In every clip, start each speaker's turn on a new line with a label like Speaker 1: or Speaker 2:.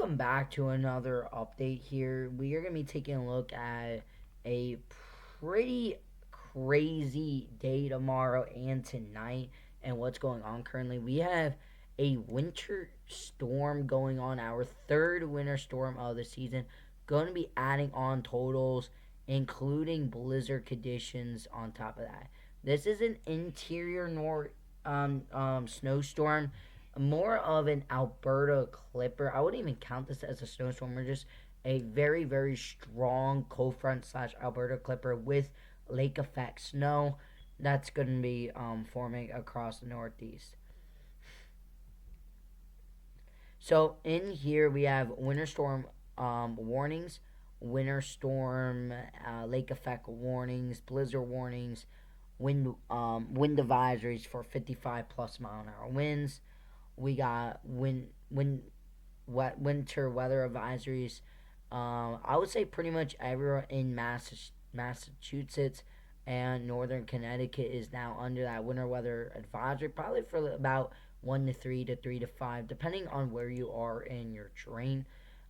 Speaker 1: Welcome back to another update here. We are going to be taking a look at a pretty crazy day tomorrow and tonight and what's going on currently. We have a winter storm going on, our third winter storm of the season. Going to be adding on totals, including blizzard conditions on top of that. This is an interior north snowstorm, more of an Alberta clipper. I wouldn't even count this as a snowstorm. We're just a very, very strong cold front slash Alberta clipper with lake effect snow that's going to be forming across the Northeast. So in here we have winter storm warnings, winter storm lake effect warnings, blizzard warnings, wind advisories for 55 plus mile an hour winds. We got winter weather advisories. I would say pretty much everywhere in Massachusetts and northern Connecticut is now under that winter weather advisory, probably for about 1 to 3 to 3 to 5, depending on where you are in your terrain.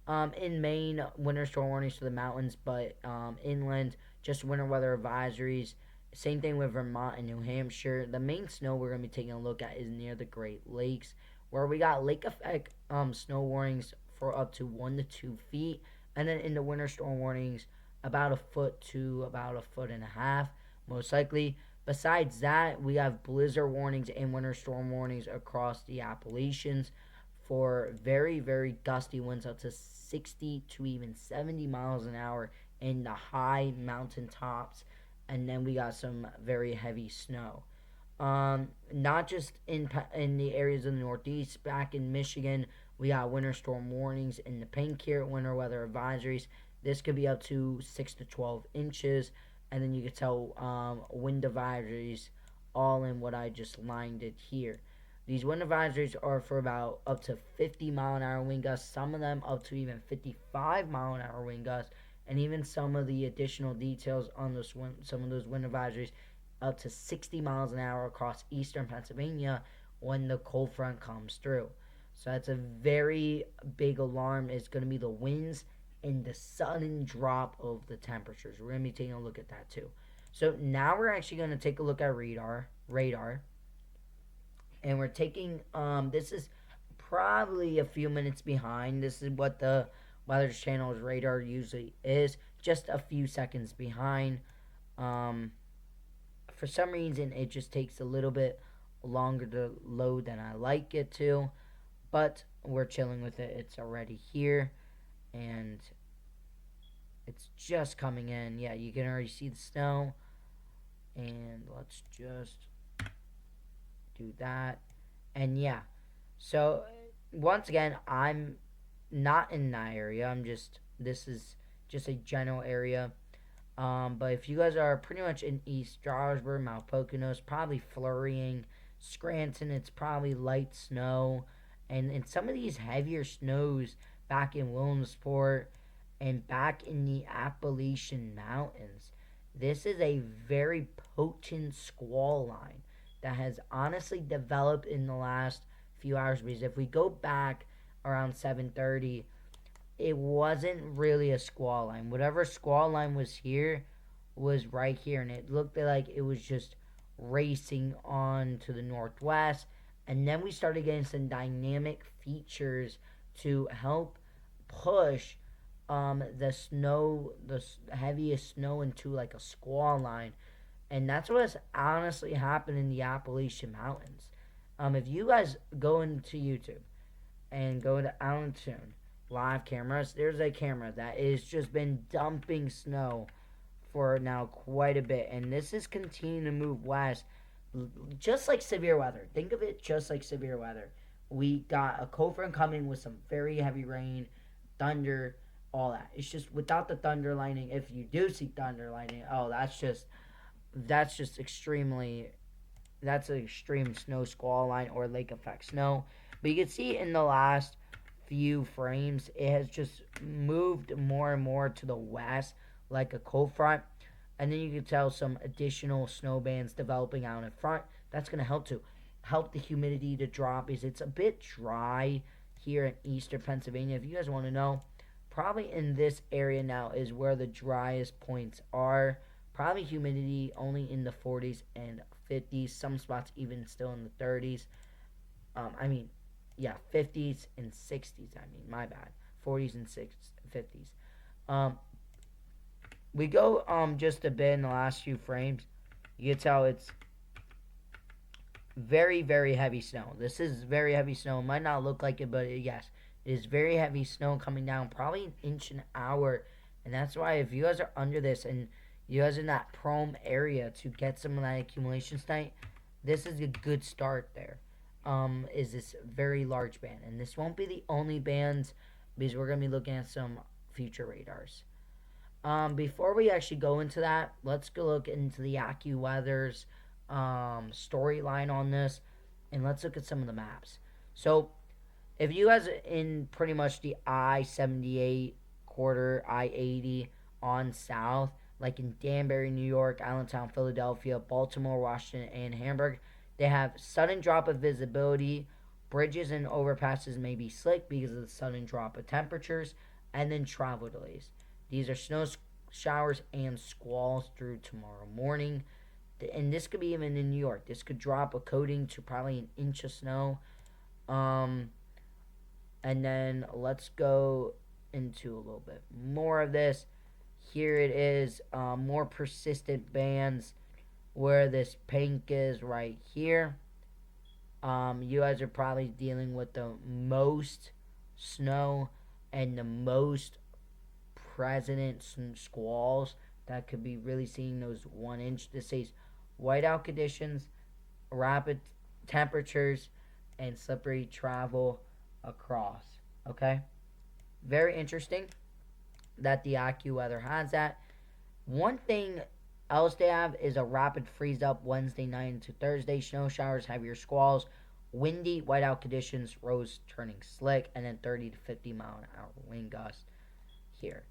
Speaker 1: In Maine, winter storm warnings for the mountains, but inland, just winter weather advisories. Same thing with Vermont and New Hampshire. The main snow we're going to be taking a look at is near the Great Lakes, where we got lake effect snow warnings for up to 1 to 2 feet, and then in the winter storm warnings, about a foot to about a foot and a half, most likely. Besides that, we have blizzard warnings and winter storm warnings across the Appalachians for very, very gusty winds up to 60 to even 70 miles an hour in the high mountain tops. And then we got some very heavy snow. Not just in the areas of the Northeast. Back in Michigan, we got winter storm warnings in the Pancare winter weather advisories. This could be up to 6 to 12 inches. And then you can tell wind advisories all in what I just lined it here. These wind advisories are for about up to 50 mile an hour wind gusts, some of them up to even 55 mile an hour wind gusts, and even some of the additional details on some of those wind advisories up to 60 miles an hour across eastern Pennsylvania when the cold front comes through. So that's a very big alarm. It's going to be the winds and the sudden drop of the temperatures. We're going to be taking a look at that too. So now we're actually going to take a look at radar. And we're taking, this is probably a few minutes behind. This is what the Weather Channel's radar usually is, just a few seconds behind. For some reason, it just takes a little bit longer to load than I like it to, but we're chilling with it. It's already here, and it's just coming in. Yeah, you can already see the snow, and let's just do that. And yeah, so once again, I'm not in that area. This is just a general area. But if you guys are pretty much in East Stroudsburg, Mount Poconos, probably flurrying. Scranton, it's probably light snow. And in some of these heavier snows back in Williamsport and back in the Appalachian Mountains, this is a very potent squall line that has honestly developed in the last few hours. Because if we go back around 7:30, it wasn't really a squall line. Whatever squall line was here was right here, and it looked like it was just racing on to the northwest. And then we started getting some dynamic features to help push the heaviest snow into like a squall line. And that's what's honestly happened in the Appalachian Mountains. If you guys go into YouTube and go to Allentown live cameras, there's a camera that has just been dumping snow for now quite a bit, and this is continuing to move west, just like severe weather. Think of it just like severe weather. We got a cold front coming with some very heavy rain, thunder, all that. It's just without the thunder lightning. If you do see thunder lightning, oh, that's just extremely, that's an extreme snow squall line or lake effect snow. But you can see in the last few frames, it has just moved more and more to the west like a cold front. And then you can tell some additional snow bands developing out in front. That's going to help the humidity to drop, because it's a bit dry here in eastern Pennsylvania. If you guys want to know, probably in this area now is where the driest points are. Probably humidity only in the 40s and 50s. Some spots even still in the 30s. I mean, yeah, 50s and 60s. I mean, my bad. 40s and 50s. Um, we go just a bit in the last few frames. You can tell it's very, very heavy snow. This is very heavy snow. It might not look like it, but yes, it is very heavy snow coming down, probably an inch an hour. And that's why if you guys are under this and you guys are in that prone area to get some of that accumulation tonight, this is a good start there. Is this very large band. And this won't be the only bands because we're going to be looking at some future radars. Before we actually go into that, let's go look into the AccuWeather's storyline on this, and let's look at some of the maps. So, if you guys are in pretty much the I-78 quarter, I-80 on south, like in Danbury, New York, Allentown, Philadelphia, Baltimore, Washington, and Hamburg, they have sudden drop of visibility. Bridges and overpasses may be slick because of the sudden drop of temperatures, and then travel delays. These are snow showers and squalls through tomorrow morning. And this could be even in New York. This could drop a coating to probably an inch of snow. And then let's go into a little bit more of this. Here it is, more persistent bands where this pink is right here. You guys are probably dealing with the most snow and the most present squalls that could be really seeing those 1 inch. This says whiteout conditions, rapid temperatures, and slippery travel across. Okay? Very interesting that the AccuWeather has that. One thing else they have is a rapid freeze up Wednesday night into Thursday. Snow showers, heavier squalls, windy, whiteout conditions, roads turning slick, and then 30 to 50 mile an hour wind gusts here.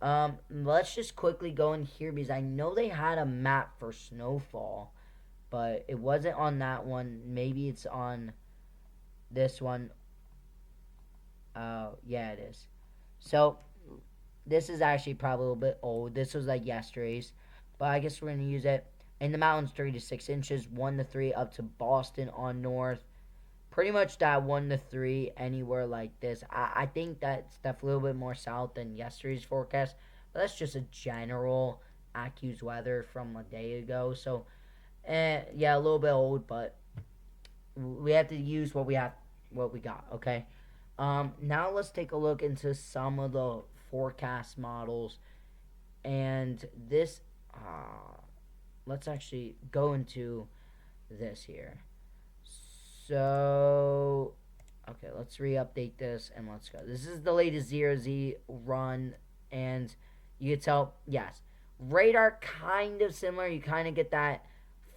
Speaker 1: Let's just quickly go in here because I know they had a map for snowfall, but it wasn't on that one. Maybe it's on this one. Yeah, it is. So, this is actually probably a little bit old. This was like yesterday's, but I guess we're going to use it. In the mountains, 3 to 6 inches, 1 to 3 up to Boston on north. Pretty much that 1 to 3 anywhere like this. I think that's definitely a little bit more south than yesterday's forecast, but that's just a general AccuWeather from a day ago. So, yeah, a little bit old, but we have to use what we got, okay? Now let's take a look into some of the forecast models, and this, let's actually go into this here. So, okay, let's re-update this and let's go. This is the latest 0Z run, and you can tell, yes, radar kind of similar. You kind of get that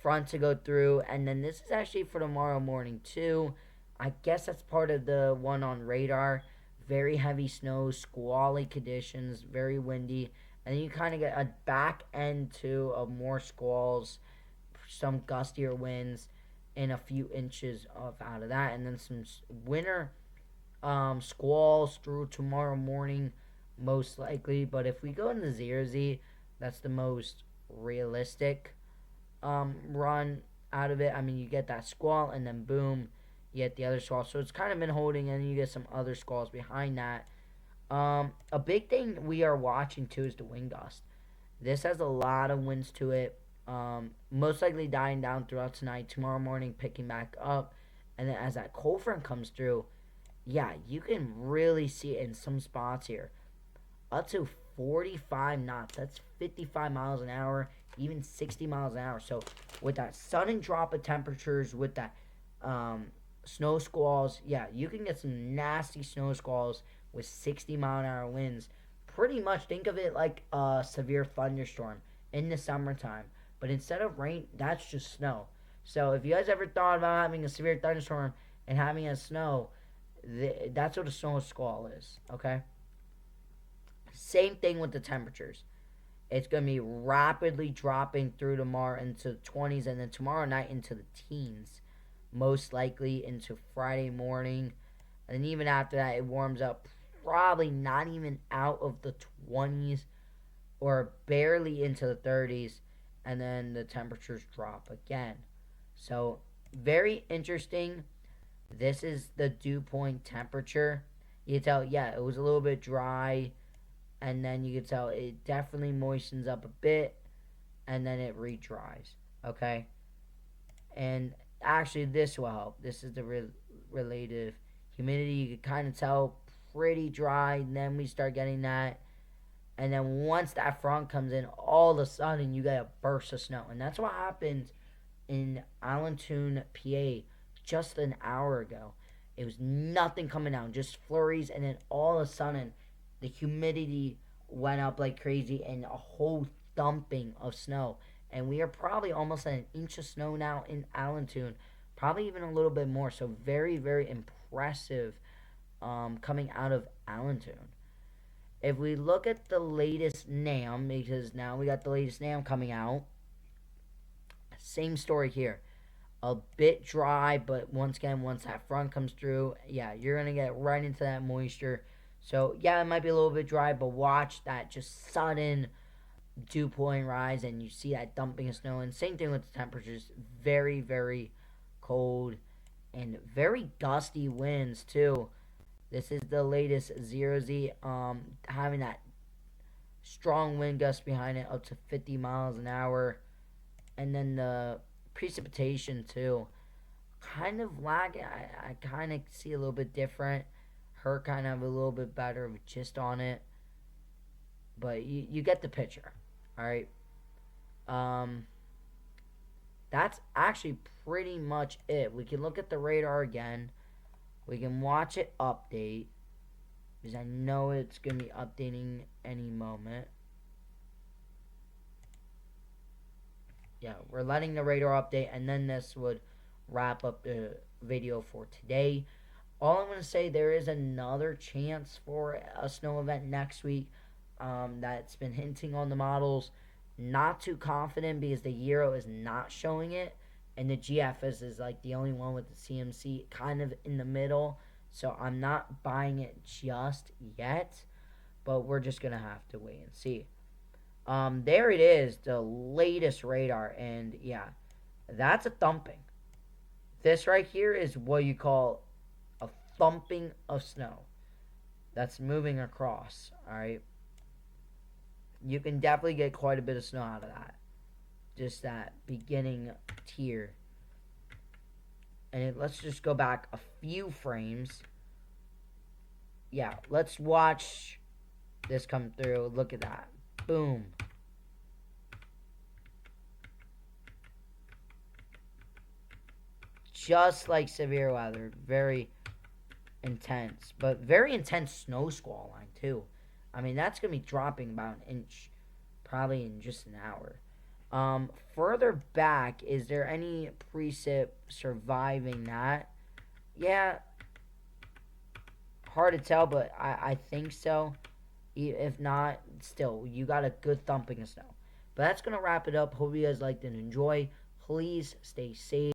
Speaker 1: front to go through, and then this is actually for tomorrow morning too. I guess that's part of the one on radar. Very heavy snow, squally conditions, very windy, and then you kind of get a back end to of more squalls, some gustier winds, and a few inches of out of that, and then some winter squalls through tomorrow morning, most likely. But if we go into 0Z, that's the most realistic run out of it. I mean, you get that squall, and then boom, you get the other squall. So it's kind of been holding, and you get some other squalls behind that. A big thing we are watching too is the wind gust. This has a lot of winds to it. Most likely dying down throughout tonight, tomorrow morning picking back up, and then as that cold front comes through, yeah, you can really see it in some spots here, up to 45 knots. That's 55 miles an hour, even 60 miles an hour. So with that sudden drop of temperatures, with that snow squalls, yeah, you can get some nasty snow squalls with 60 mile an hour winds. Pretty much think of it like a severe thunderstorm in the summertime. But instead of rain, that's just snow. So if you guys ever thought about having a severe thunderstorm and having a snow, that's what a snow squall is, okay? Same thing with the temperatures. It's going to be rapidly dropping through tomorrow into the 20s, and then tomorrow night into the teens. Most likely into Friday morning. And then even after that, it warms up probably not even out of the 20s or barely into the 30s. And then the temperatures drop again. So, very interesting. This is the dew point temperature. You can tell, yeah, it was a little bit dry. And then you can tell it definitely moistens up a bit. And then it re-dries. Okay? And actually, this will help. This is the relative humidity. You can kind of tell pretty dry. And then we start getting that. And then once that front comes in, all of a sudden you get a burst of snow. And that's what happened in Allentown, PA, just an hour ago. It was nothing coming down, just flurries. And then all of a sudden, the humidity went up like crazy and a whole dumping of snow. And we are probably almost at an inch of snow now in Allentown, probably even a little bit more. So very, very impressive coming out of Allentown. If we look at the latest NAM, because now we got the latest NAM coming out, same story here. A bit dry, but once again, once that front comes through, yeah, you're going to get right into that moisture. So, yeah, it might be a little bit dry, but watch that just sudden dew point rise, and you see that dumping of snow. And same thing with the temperatures. Very, very cold and very gusty winds, too. This is the latest 0Z, having that strong wind gust behind it up to 50 miles an hour. And then the precipitation too. Kind of lagging. I kind of see a little bit different. Her kind of have a little bit better of a gist on it. But you get the picture. Alright. That's actually pretty much it. We can look at the radar again. We can watch it update, because I know it's going to be updating any moment. Yeah, we're letting the radar update, and then this would wrap up the video for today. All I'm going to say, there is another chance for a snow event next week that's been hinting on the models. Not too confident because the Euro is not showing it. And the GFS is like the only one with the CMC kind of in the middle. So I'm not buying it just yet. But we're just going to have to wait and see. There it is, the latest radar. And yeah, that's a thumping. This right here is what you call a thumping of snow. That's moving across. Alright. You can definitely get quite a bit of snow out of that. Just that beginning tier. And let's just go back a few frames. Yeah, let's watch this come through. Look at that. Boom. Just like severe weather. Very intense. But very intense snow squall line too. I mean, that's going to be dropping about an inch. Probably in just an hour. Further back, is there any precip surviving that? Yeah, hard to tell, but I think so. If not, still, you got a good thumping of snow. But that's going to wrap it up. Hope you guys liked and enjoy. Please stay safe.